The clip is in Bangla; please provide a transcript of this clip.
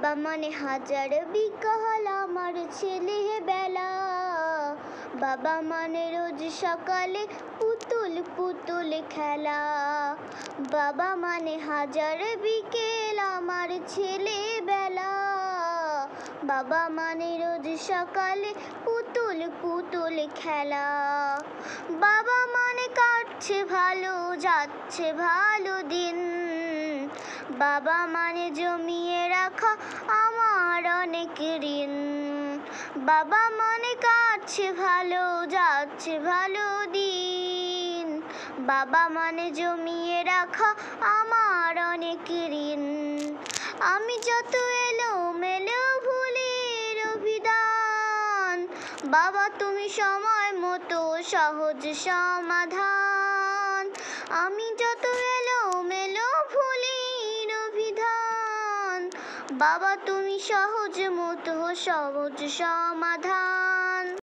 বাবা মানে হাজার বিকাল আমার ছেলে বেলা। বাবা মানে রোজ সকালে পুতুল পুতুল খেলা। বাবা মানে হাজার বিকেল আমার ছেলে বেলা। বাবা মানে রোজ সকালে পুতুল পুতুল খেলা। বাবা মানে কাটছে ভালো যাচ্ছে ভালো দিন। বাবা মানে জমিয়ে রাখা আমার অনেক ঋণ। বাবা মানে কাটছে ভালো যাচ্ছে ভালো দিন। বাবা মানে জমিয়ে রাখা আমার অনেক ঋণ। আমি যত এলোমেলো ভুলের অভিধান, বাবা তুমি সময় মতো সহজ সমাধান। আমি যত এলোমেলো ভুলের অভিধান, বাবা তুমি সহজ মতো সহজ সমাধান।